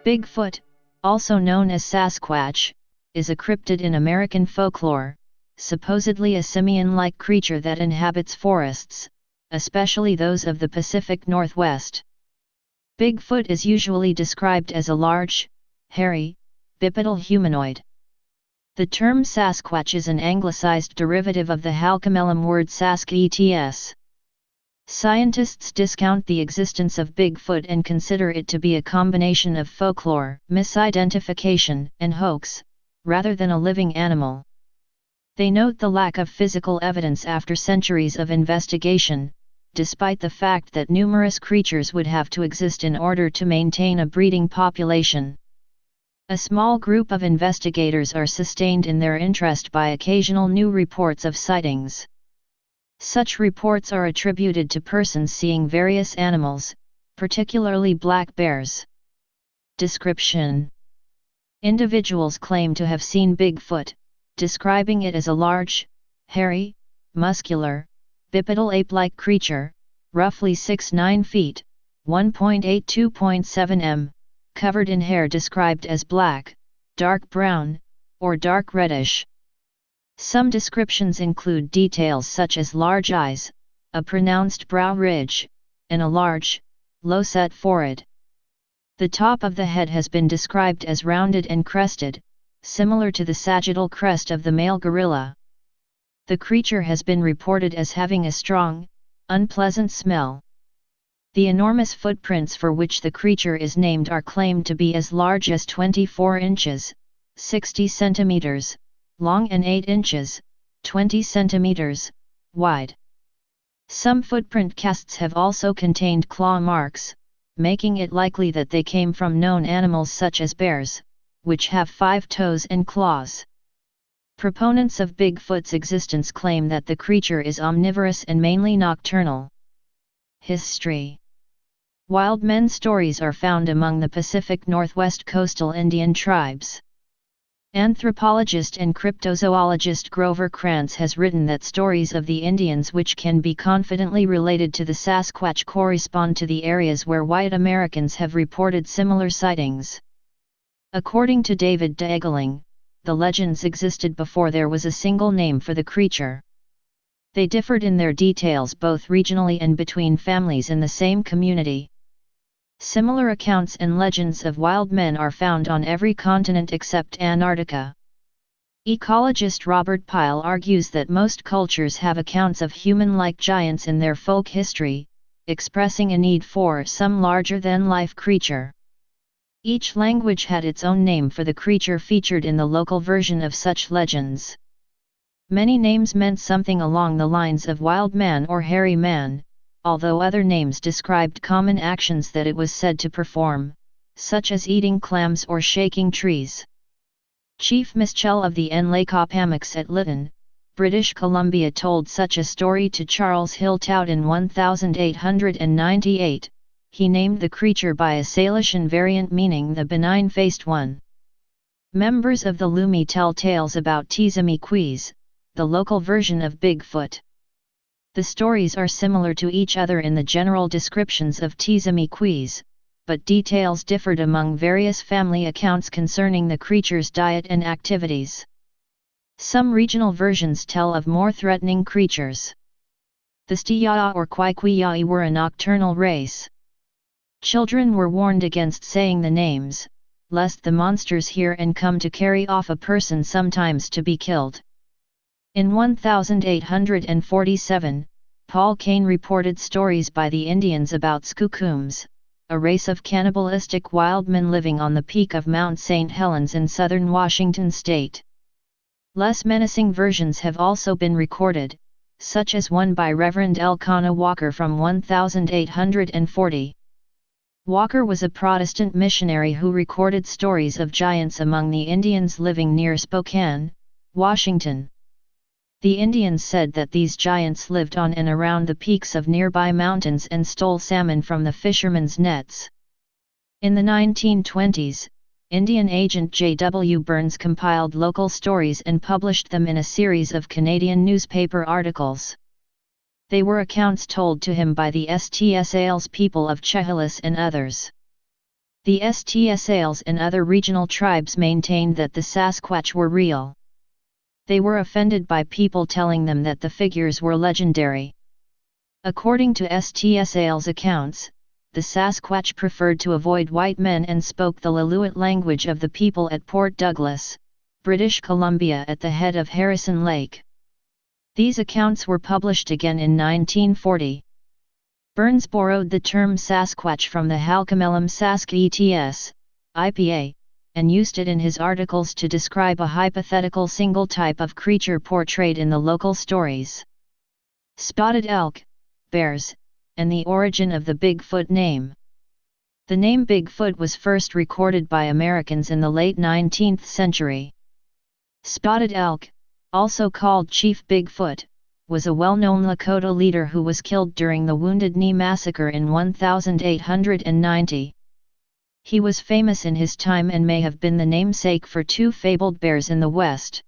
Bigfoot, also known as Sasquatch, is a cryptid in American folklore, supposedly a simian-like creature that inhabits forests, especially those of the Pacific Northwest. Bigfoot is usually described as a large, hairy, bipedal humanoid. The term Sasquatch is an anglicized derivative of the Halkomelem word sask-ets. Scientists discount the existence of Bigfoot and consider it to be a combination of folklore, misidentification, and hoax, rather than a living animal. They note the lack of physical evidence after centuries of investigation, despite the fact that numerous creatures would have to exist in order to maintain a breeding population. A small group of investigators are sustained in their interest by occasional new reports of sightings. Such reports are attributed to persons seeing various animals, particularly black bears. Description: individuals claim to have seen Bigfoot, describing it as a large, hairy, muscular, bipedal ape-like creature, roughly 6'9 feet, 1.82.7 m, covered in hair described as black, dark brown, or dark reddish. Some descriptions include details such as large eyes, a pronounced brow ridge, and a large, low-set forehead. The top of the head has been described as rounded and crested, similar to the sagittal crest of the male gorilla. The creature has been reported as having a strong, unpleasant smell. The enormous footprints for which the creature is named are claimed to be as large as 24 inches, 60 centimeters, long and 8 inches, 20 centimeters, wide. Some footprint casts have also contained claw marks, making it likely that they came from known animals such as bears, which have 5 toes and claws. Proponents of Bigfoot's existence claim that the creature is omnivorous and mainly nocturnal. History: wild men stories are found among the Pacific Northwest coastal Indian tribes. Anthropologist and cryptozoologist Grover Krantz has written that stories of the Indians which can be confidently related to the Sasquatch correspond to the areas where white Americans have reported similar sightings. According to David Daegling, the legends existed before there was a single name for the creature. They differed in their details both regionally and between families in the same community. Similar accounts and legends of wild men are found on every continent except Antarctica. Ecologist Robert Pyle argues that most cultures have accounts of human-like giants in their folk history, expressing a need for some larger-than-life creature. Each language had its own name for the creature featured in the local version of such legends. Many names meant something along the lines of wild man or hairy man, although other names described common actions that it was said to perform, such as eating clams or shaking trees. Chief Mischel of the Encyclopedia at Lytton, British Columbia told such a story to Charles Hiltout in 1898. He named the creature by a Salishan variant meaning the benign-faced one. Members of the Lumi tell tales about Tzimiquis, the local version of Bigfoot. The stories are similar to each other in the general descriptions of Tzimiquis, but details differed among various family accounts concerning the creature's diet and activities. Some regional versions tell of more threatening creatures. The Stiyaa or Kwaikwiai were a nocturnal race. Children were warned against saying the names, lest the monsters hear and come to carry off a person, sometimes to be killed. In 1847, Paul Kane reported stories by the Indians about Skookums, a race of cannibalistic wild men living on the peak of Mount St. Helens in southern Washington state. Less menacing versions have also been recorded, such as one by Reverend Elkanah Walker from 1840. Walker was a Protestant missionary who recorded stories of giants among the Indians living near Spokane, Washington. The Indians said that these giants lived on and around the peaks of nearby mountains and stole salmon from the fishermen's nets. In the 1920s, Indian agent J.W. Burns compiled local stories and published them in a series of Canadian newspaper articles. They were accounts told to him by the STS Ales people of Chehalis and others. The STSales and other regional tribes maintained that the Sasquatch were real. They were offended by people telling them that the figures were legendary. According to STSales accounts, the Sasquatch preferred to avoid white men and spoke the Lillooet language of the people at Port Douglas, British Columbia at the head of Harrison Lake. These accounts were published again in 1940. Burns borrowed the term Sasquatch from the Halcomelum saskets, IPA, and used it in his articles to describe a hypothetical single type of creature portrayed in the local stories. Spotted elk, bears, and the origin of the Bigfoot name. The name Bigfoot was first recorded by Americans in the late 19th century. Spotted elk, also called Chief Bigfoot, was a well-known Lakota leader who was killed during the Wounded Knee Massacre in 1890. He was famous in his time and may have been the namesake for two fabled bears in the West.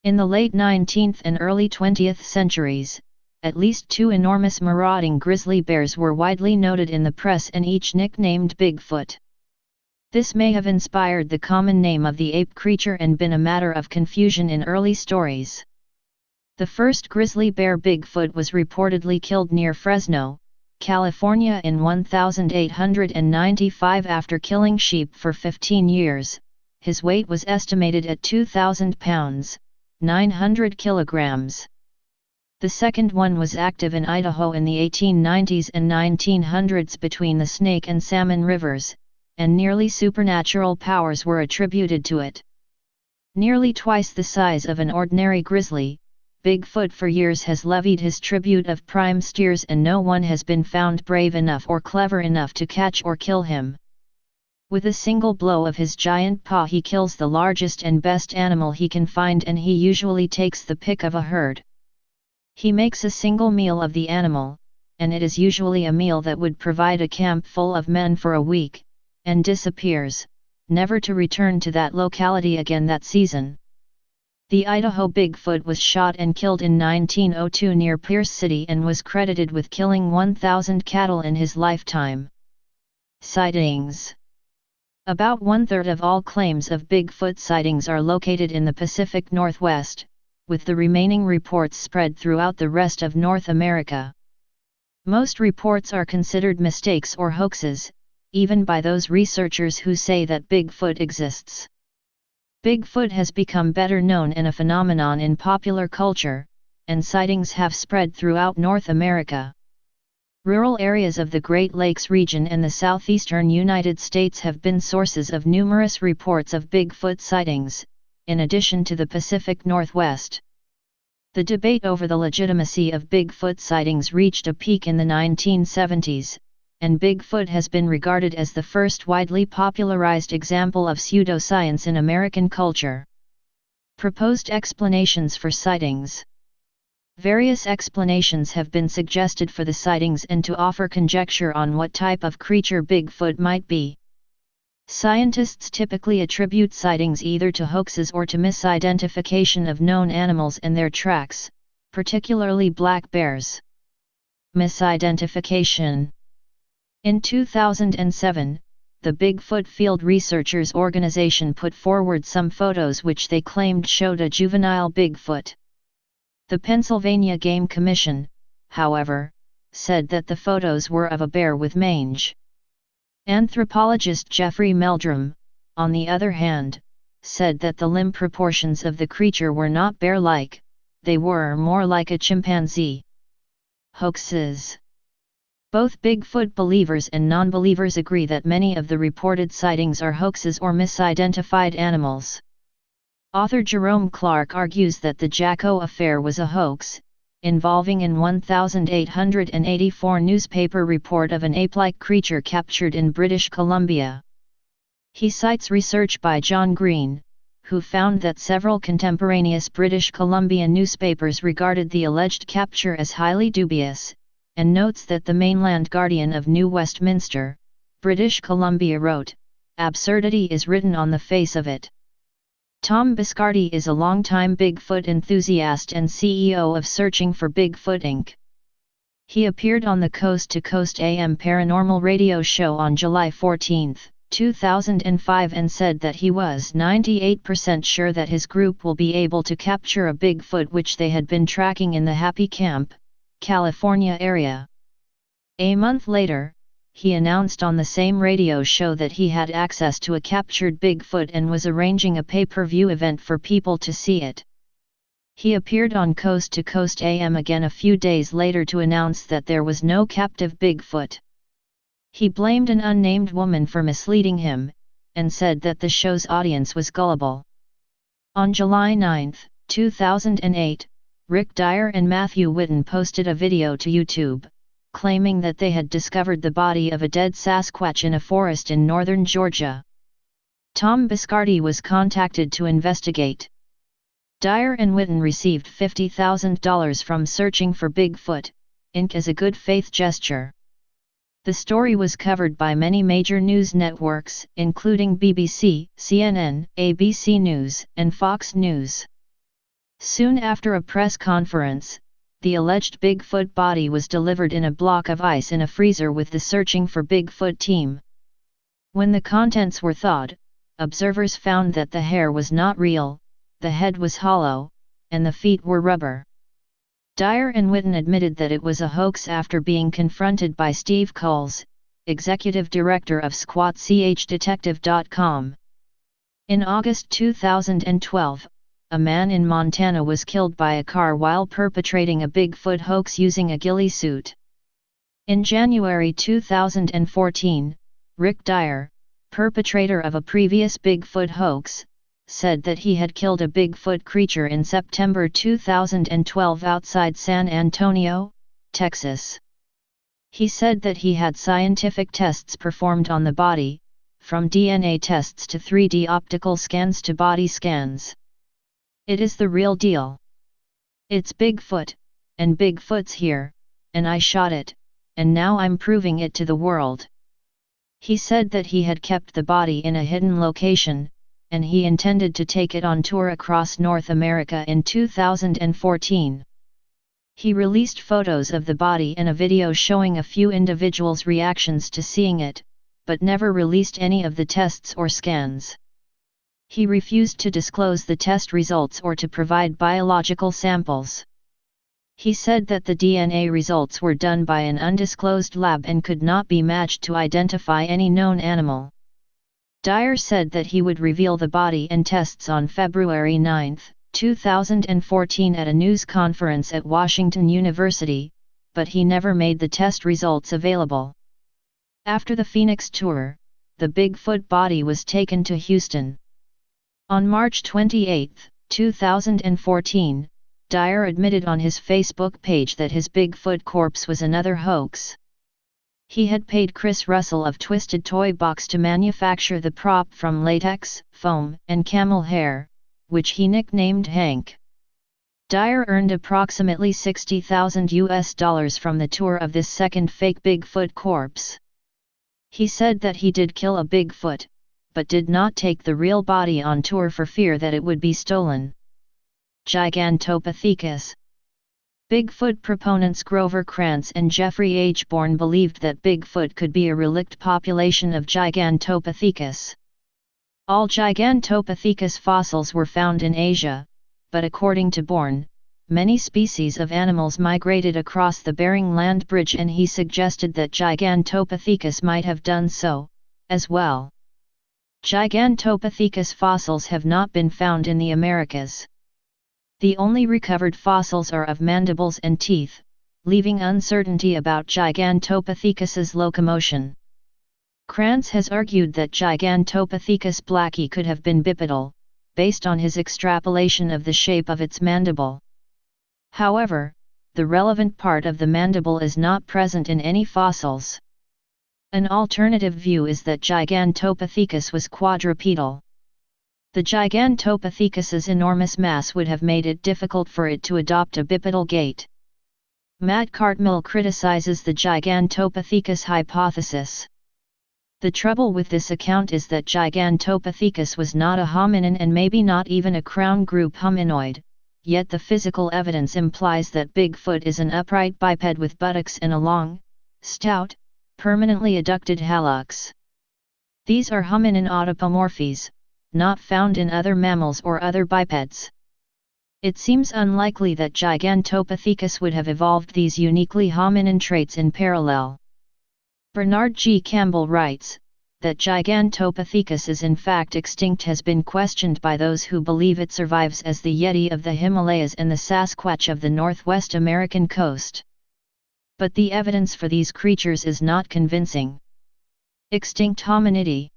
In the late 19th and early 20th centuries, at least two enormous marauding grizzly bears were widely noted in the press and each nicknamed Bigfoot. This may have inspired the common name of the ape creature and been a matter of confusion in early stories. The first grizzly bear Bigfoot was reportedly killed near Fresno, California in 1895 after killing sheep for 15 years. His weight was estimated at 2,000 pounds, 900 kilograms. The second one was active in Idaho in the 1890s and 1900s between the Snake and Salmon rivers, and nearly supernatural powers were attributed to it. Nearly twice the size of an ordinary grizzly, Bigfoot for years has levied his tribute of prime steers and no one has been found brave enough or clever enough to catch or kill him. With a single blow of his giant paw he kills the largest and best animal he can find and he usually takes the pick of a herd. He makes a single meal of the animal, and it is usually a meal that would provide a camp full of men for a week, and disappears, never to return to that locality again that season. The Idaho Bigfoot was shot and killed in 1902 near Pierce City and was credited with killing 1,000 cattle in his lifetime. Sightings. About one-third of all claims of Bigfoot sightings are located in the Pacific Northwest, with the remaining reports spread throughout the rest of North America. Most reports are considered mistakes or hoaxes, even by those researchers who say that Bigfoot exists. Bigfoot has become better known and a phenomenon in popular culture, and sightings have spread throughout North America. Rural areas of the Great Lakes region and the southeastern United States have been sources of numerous reports of Bigfoot sightings, in addition to the Pacific Northwest. The debate over the legitimacy of Bigfoot sightings reached a peak in the 1970s, and Bigfoot has been regarded as the first widely popularized example of pseudoscience in American culture. Proposed explanations for sightings. Various explanations have been suggested for the sightings and to offer conjecture on what type of creature Bigfoot might be. Scientists typically attribute sightings either to hoaxes or to misidentification of known animals and their tracks, particularly black bears. Misidentification. In 2007, the Bigfoot Field Researchers Organization put forward some photos which they claimed showed a juvenile Bigfoot. The Pennsylvania Game Commission, however, said that the photos were of a bear with mange. Anthropologist Jeffrey Meldrum, on the other hand, said that the limb proportions of the creature were not bear-like, they were more like a chimpanzee. Hoaxes. Both Bigfoot believers and non-believers agree that many of the reported sightings are hoaxes or misidentified animals. Author Jerome Clark argues that the Jacko affair was a hoax, involving an 1884 newspaper report of an ape-like creature captured in British Columbia. He cites research by John Green, who found that several contemporaneous British Columbia newspapers regarded the alleged capture as highly dubious, and notes that the Mainland Guardian of New Westminster, British Columbia wrote, "Absurdity is written on the face of it." Tom Biscardi is a longtime Bigfoot enthusiast and CEO of Searching for Bigfoot Inc. He appeared on the Coast to Coast AM Paranormal radio show on July 14, 2005 and said that he was 98% sure that his group will be able to capture a Bigfoot which they had been tracking in the Happy Camp, California area. A month later, he announced on the same radio show that he had access to a captured Bigfoot and was arranging a pay-per-view event for people to see it. He appeared on Coast to Coast AM again a few days later to announce that there was no captive Bigfoot. He blamed an unnamed woman for misleading him, and said that the show's audience was gullible. On July 9, 2008, Rick Dyer and Matthew Whitten posted a video to YouTube, claiming that they had discovered the body of a dead Sasquatch in a forest in northern Georgia. Tom Biscardi was contacted to investigate. Dyer and Whitten received $50,000 from Searching for Bigfoot, Inc. as a good faith gesture. The story was covered by many major news networks, including BBC, CNN, ABC News, and Fox News. Soon after a press conference, the alleged Bigfoot body was delivered in a block of ice in a freezer with the Searching for Bigfoot team. When the contents were thawed, observers found that the hair was not real, the head was hollow, and the feet were rubber. Dyer and Whitten admitted that it was a hoax after being confronted by Steve Coles, executive director of SquatCHDetective.com. In August 2012, a man in Montana was killed by a car while perpetrating a Bigfoot hoax using a ghillie suit. In January 2014, Rick Dyer, perpetrator of a previous Bigfoot hoax, said that he had killed a Bigfoot creature in September 2012 outside San Antonio, Texas. He said that he had scientific tests performed on the body, from DNA tests to 3D optical scans to body scans. It is the real deal. It's Bigfoot, and Bigfoot's here, and I shot it, and now I'm proving it to the world. He said that he had kept the body in a hidden location, and he intended to take it on tour across North America in 2014. He released photos of the body and a video showing a few individuals' reactions to seeing it, but never released any of the tests or scans. He refused to disclose the test results or to provide biological samples. He said that the DNA results were done by an undisclosed lab and could not be matched to identify any known animal. Dyer said that he would reveal the body and tests on February 9, 2014 at a news conference at Washington University, but he never made the test results available. After the Phoenix tour, the Bigfoot body was taken to Houston. On March 28, 2014, Dyer admitted on his Facebook page that his Bigfoot corpse was another hoax. He had paid Chris Russell of Twisted Toy Box to manufacture the prop from latex, foam, and camel hair, which he nicknamed Hank. Dyer earned approximately $60,000 from the tour of this second fake Bigfoot corpse. He said that he did kill a Bigfoot, but did not take the real body on tour for fear that it would be stolen. Gigantopithecus. Bigfoot proponents Grover Krantz and Jeffrey H. Bourne believed that Bigfoot could be a relict population of Gigantopithecus. All Gigantopithecus fossils were found in Asia, but according to Bourne, many species of animals migrated across the Bering Land Bridge, and he suggested that Gigantopithecus might have done so, as well. Gigantopithecus fossils have not been found in the Americas. The only recovered fossils are of mandibles and teeth, leaving uncertainty about Gigantopithecus's locomotion. Krantz has argued that Gigantopithecus blacki could have been bipedal, based on his extrapolation of the shape of its mandible. However, the relevant part of the mandible is not present in any fossils. An alternative view is that Gigantopithecus was quadrupedal. The Gigantopithecus's enormous mass would have made it difficult for it to adopt a bipedal gait. Matt Cartmill criticizes the Gigantopithecus hypothesis. The trouble with this account is that Gigantopithecus was not a hominin and maybe not even a crown group hominoid, yet the physical evidence implies that Bigfoot is an upright biped with buttocks and a long, stout, permanently adducted hallux. These are hominin autapomorphes, not found in other mammals or other bipeds. It seems unlikely that Gigantopithecus would have evolved these uniquely hominin traits in parallel. Bernard G. Campbell writes, that Gigantopithecus is in fact extinct has been questioned by those who believe it survives as the Yeti of the Himalayas and the Sasquatch of the Northwest American coast. But the evidence for these creatures is not convincing. Extinct hominidae.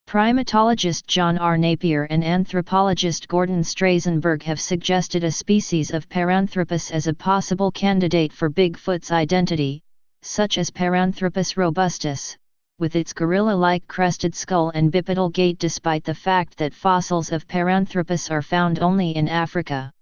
Primatologist John R. Napier and anthropologist Gordon Strasenberg have suggested a species of Paranthropus as a possible candidate for Bigfoot's identity, such as Paranthropus robustus, with its gorilla-like crested skull and bipedal gait despite the fact that fossils of Paranthropus are found only in Africa.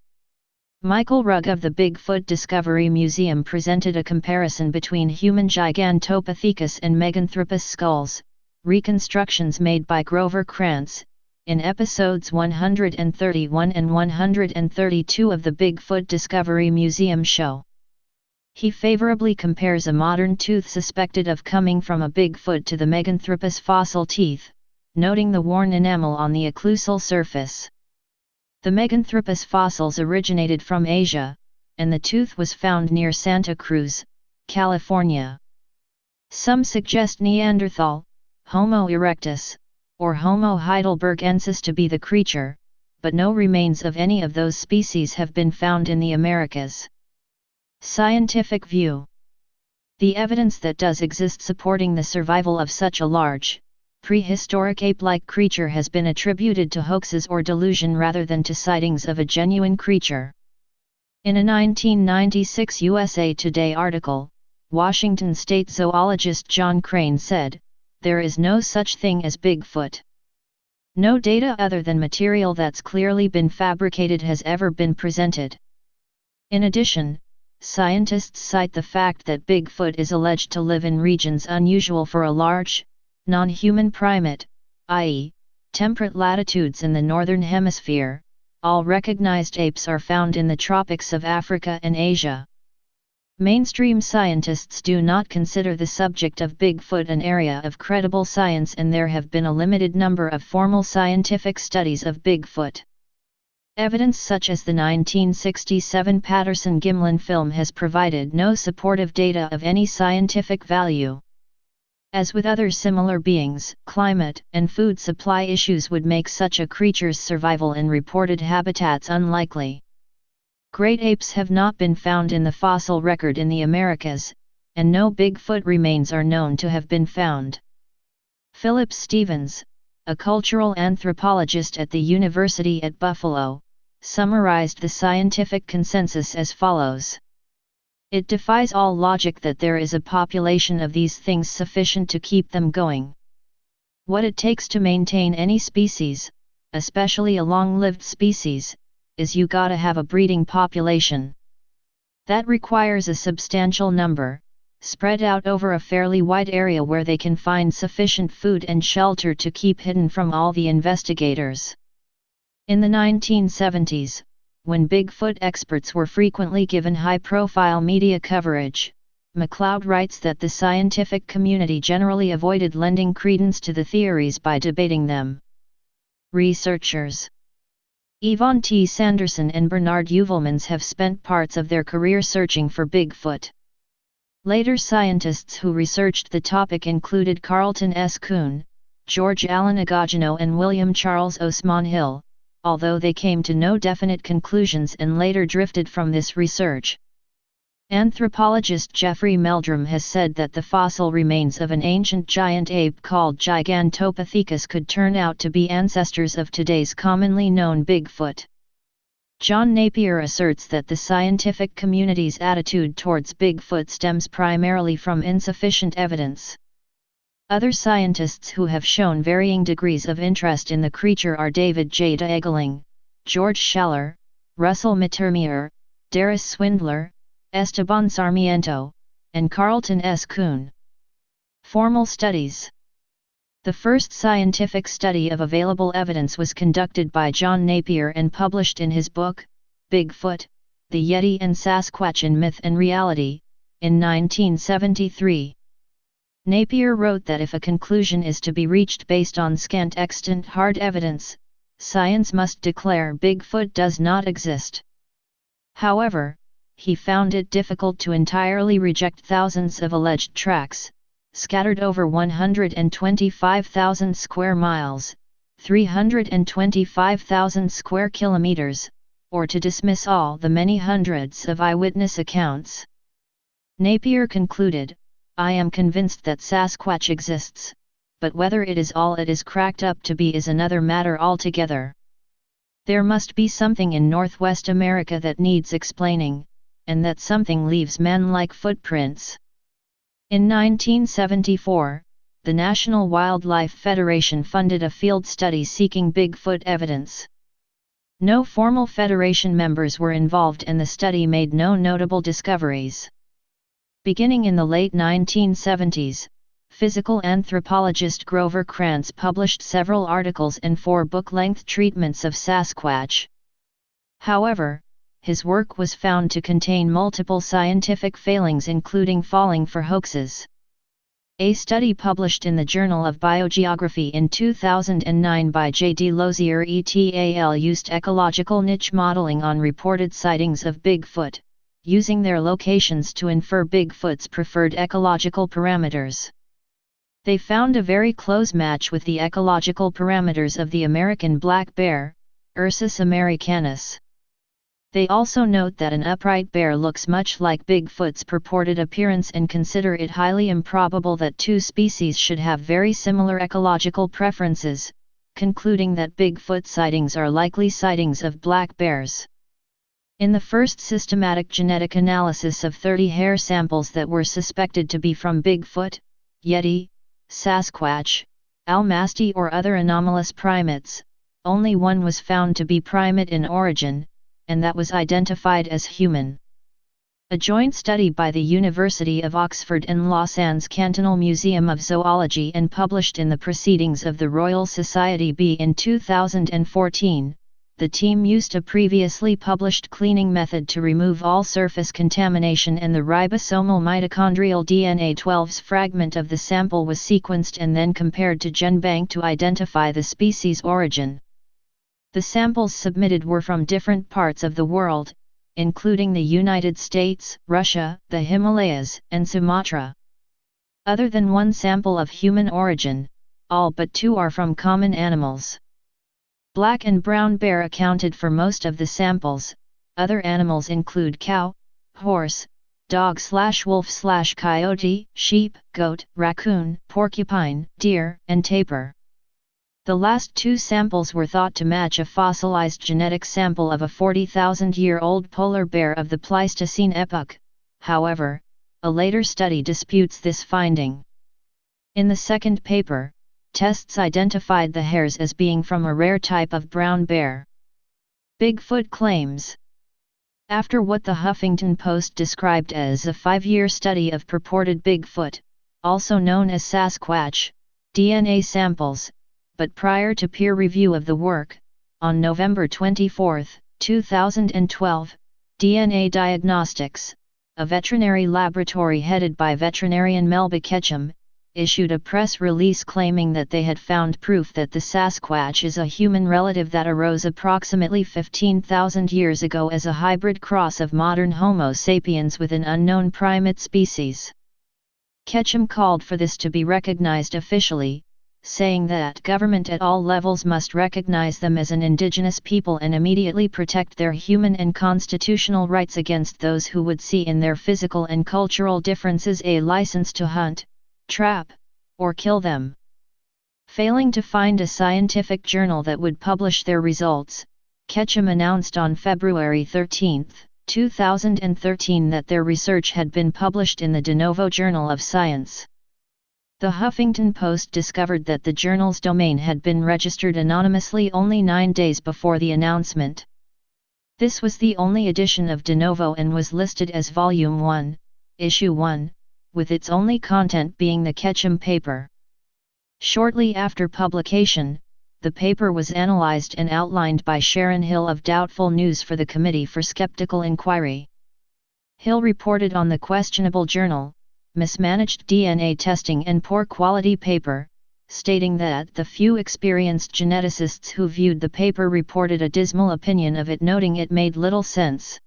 Michael Rugg of the Bigfoot Discovery Museum presented a comparison between human Gigantopithecus and Meganthropus skulls, reconstructions made by Grover Krantz, in episodes 131 and 132 of the Bigfoot Discovery Museum show. He favorably compares a modern tooth suspected of coming from a Bigfoot to the Meganthropus fossil teeth, noting the worn enamel on the occlusal surface. The Meganthropus fossils originated from Asia, and the tooth was found near Santa Cruz, California. Some suggest Neanderthal, Homo erectus, or Homo heidelbergensis to be the creature, but no remains of any of those species have been found in the Americas. Scientific view. The evidence that does exist supporting the survival of such a large, prehistoric ape-like creature has been attributed to hoaxes or delusion rather than to sightings of a genuine creature. In a 1996 USA Today article, Washington State zoologist John Crane said, "There is no such thing as Bigfoot. No data other than material that's clearly been fabricated has ever been presented." In addition, scientists cite the fact that Bigfoot is alleged to live in regions unusual for a large, non-human primate, i.e., temperate latitudes in the northern hemisphere. All recognized apes are found in the tropics of Africa and Asia. Mainstream scientists do not consider the subject of Bigfoot an area of credible science, and there have been a limited number of formal scientific studies of Bigfoot. Evidence such as the 1967 Patterson-Gimlin film has provided no supportive data of any scientific value. As with other similar beings, climate and food supply issues would make such a creature's survival in reported habitats unlikely. Great apes have not been found in the fossil record in the Americas, and no Bigfoot remains are known to have been found. Philip Stevens, a cultural anthropologist at the University at Buffalo, summarized the scientific consensus as follows. It defies all logic that there is a population of these things sufficient to keep them going. What it takes to maintain any species, especially a long-lived species, is you gotta have a breeding population. That requires a substantial number, spread out over a fairly wide area where they can find sufficient food and shelter to keep hidden from all the investigators. In the 1970s, when Bigfoot experts were frequently given high-profile media coverage, MacLeod writes that the scientific community generally avoided lending credence to the theories by debating them. Researchers Yvonne T. Sanderson and Bernard Uvelmans have spent parts of their career searching for Bigfoot. Later scientists who researched the topic included Carlton S. Kuhn, George Allen Agogino and William Charles Osman Hill, although they came to no definite conclusions and later drifted from this research. Anthropologist Jeffrey Meldrum has said that the fossil remains of an ancient giant ape called Gigantopithecus could turn out to be ancestors of today's commonly known Bigfoot. John Napier asserts that the scientific community's attitude towards Bigfoot stems primarily from insufficient evidence. Other scientists who have shown varying degrees of interest in the creature are David J. Degeling, George Schaller, Russell Mittermeier, Darius Swindler, Esteban Sarmiento, and Carlton S. Kuhn. Formal studies. The first scientific study of available evidence was conducted by John Napier and published in his book, Bigfoot, The Yeti and Sasquatch in Myth and Reality, in 1973. Napier wrote that if a conclusion is to be reached based on scant extant hard evidence, science must declare Bigfoot does not exist. However, he found it difficult to entirely reject thousands of alleged tracks, scattered over 125,000 square miles, 325,000 square kilometers, or to dismiss all the many hundreds of eyewitness accounts. Napier concluded, "I am convinced that Sasquatch exists, but whether it is all it is cracked up to be is another matter altogether. There must be something in Northwest America that needs explaining, and that something leaves man-like footprints." In 1974, the National Wildlife Federation funded a field study seeking Bigfoot evidence. No formal Federation members were involved and the study made no notable discoveries. Beginning in the late 1970s, physical anthropologist Grover Krantz published several articles and 4 book-length treatments of Sasquatch. However, his work was found to contain multiple scientific failings including falling for hoaxes. A study published in the Journal of Biogeography in 2009 by J. D. Lozier et al. Used ecological niche modeling on reported sightings of Bigfoot, using their locations to infer Bigfoot's preferred ecological parameters. They found a very close match with the ecological parameters of the American black bear, Ursus americanus. They also note that an upright bear looks much like Bigfoot's purported appearance and consider it highly improbable that 2 species should have very similar ecological preferences, concluding that Bigfoot sightings are likely sightings of black bears. In the first systematic genetic analysis of 30 hair samples that were suspected to be from Bigfoot, Yeti, Sasquatch, Almasti or other anomalous primates, only one was found to be primate in origin, and that was identified as human. A joint study by the University of Oxford and Lausanne's Cantonal Museum of Zoology and published in the Proceedings of the Royal Society B in 2014, the team used a previously published cleaning method to remove all surface contamination and the ribosomal mitochondrial DNA 12's fragment of the sample was sequenced and then compared to GenBank to identify the species' origin. The samples submitted were from different parts of the world, including the United States, Russia, the Himalayas, and Sumatra. Other than one sample of human origin, all but 2 are from common animals. Black and brown bear accounted for most of the samples. Other animals include cow, horse, dog/wolf/coyote, sheep, goat, raccoon, porcupine, deer, and tapir. The last 2 samples were thought to match a fossilized genetic sample of a 40,000-year-old polar bear of the Pleistocene epoch. However, a later study disputes this finding. In the second paper, tests identified the hairs as being from a rare type of brown bear. Bigfoot claims. After what the Huffington Post described as a 5-year study of purported Bigfoot, also known as Sasquatch, DNA samples, but prior to peer review of the work, on November 24, 2012, DNA Diagnostics, a veterinary laboratory headed by veterinarian Melba Ketchum, issued a press release claiming that they had found proof that the Sasquatch is a human relative that arose approximately 15,000 years ago as a hybrid cross of modern Homo sapiens with an unknown primate species. Ketchum called for this to be recognized officially, saying that government at all levels must recognize them as an indigenous people and immediately protect their human and constitutional rights against those who would see in their physical and cultural differences a license to hunt, trap, or kill them. Failing to find a scientific journal that would publish their results, Ketchum announced on February 13, 2013 that their research had been published in the De Novo Journal of Science. The Huffington Post discovered that the journal's domain had been registered anonymously only 9 days before the announcement. This was the only edition of De Novo and was listed as Volume 1, Issue 1, with its only content being the Ketchum paper. Shortly after publication, the paper was analyzed and outlined by Sharon Hill of Doubtful News for the Committee for Skeptical Inquiry. Hill reported on the questionable journal, mismanaged DNA testing and poor quality paper, stating that the few experienced geneticists who viewed the paper reported a dismal opinion of it, noting it made little sense.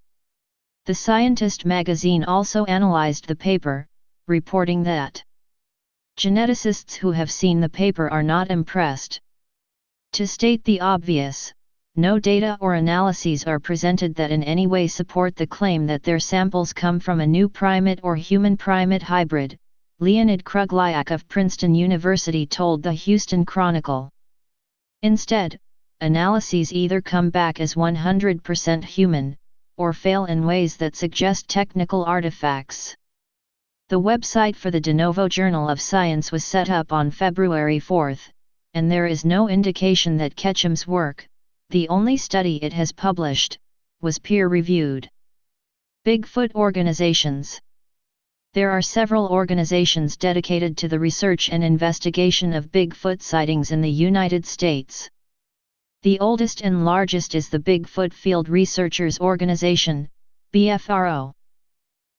The Scientist magazine also analyzed the paper, reporting that geneticists who have seen the paper are not impressed. To state the obvious, no data or analyses are presented that in any way support the claim that their samples come from a new primate or human-primate hybrid, Leonid Kruglyak of Princeton University told the Houston Chronicle. Instead, analyses either come back as 100% human, or fail in ways that suggest technical artifacts. The website for the De Novo Journal of Science was set up on February 4, and there is no indication that Ketchum's work, the only study it has published, was peer-reviewed. Bigfoot organizations. There are several organizations dedicated to the research and investigation of Bigfoot sightings in the United States. The oldest and largest is the Bigfoot Field Researchers Organization, BFRO.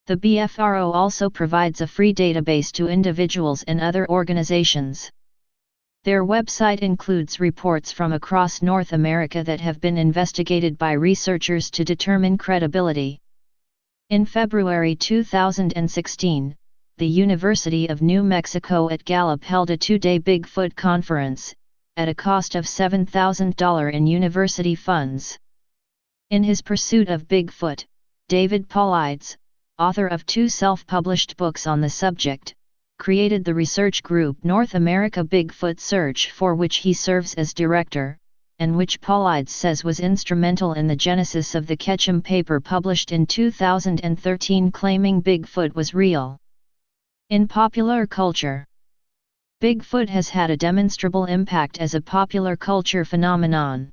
The BFRO also provides a free database to individuals and other organizations. Their website includes reports from across North America that have been investigated by researchers to determine credibility. In February 2016, the University of New Mexico at Gallup held a two-day Bigfoot conference, at a cost of $7,000 in university funds. In his pursuit of Bigfoot, David Paulides, author of 2 self-published books on the subject, created the research group North America Bigfoot Search, for which he serves as director, and which Paulides says was instrumental in the genesis of the Ketchum paper published in 2013 claiming Bigfoot was real. In popular culture, Bigfoot has had a demonstrable impact as a popular culture phenomenon.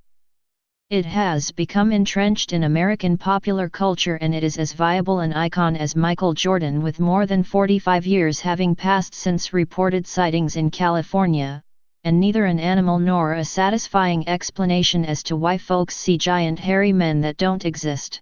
It has become entrenched in American popular culture, and it is as viable an icon as Michael Jordan, with more than 45 years having passed since reported sightings in California, and neither an animal nor a satisfying explanation as to why folks see giant hairy men that don't exist.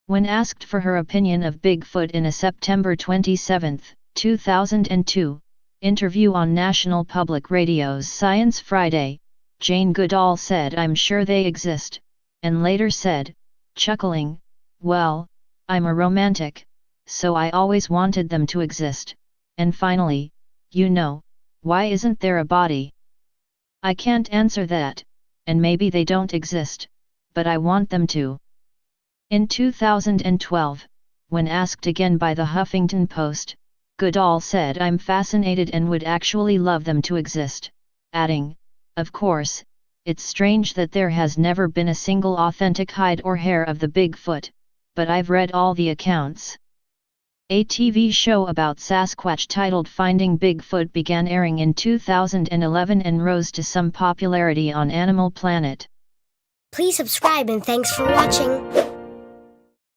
When asked for her opinion of Bigfoot in a September 27, 2002, interview on National Public Radio's Science Friday, Jane Goodall said, "I'm sure they exist," and later said, chuckling, "Well, I'm a romantic, so I always wanted them to exist," and finally, "Why isn't there a body? I can't answer that, and maybe they don't exist, but I want them to." In 2012, when asked again by the Huffington Post, Goodall said, "I'm fascinated and would actually love them to exist," adding, "Of course, it's strange that there has never been a single authentic hide or hair of the Bigfoot, but I've read all the accounts." A TV show about Sasquatch titled Finding Bigfoot began airing in 2011 and rose to some popularity on Animal Planet. Please subscribe and thanks for watching.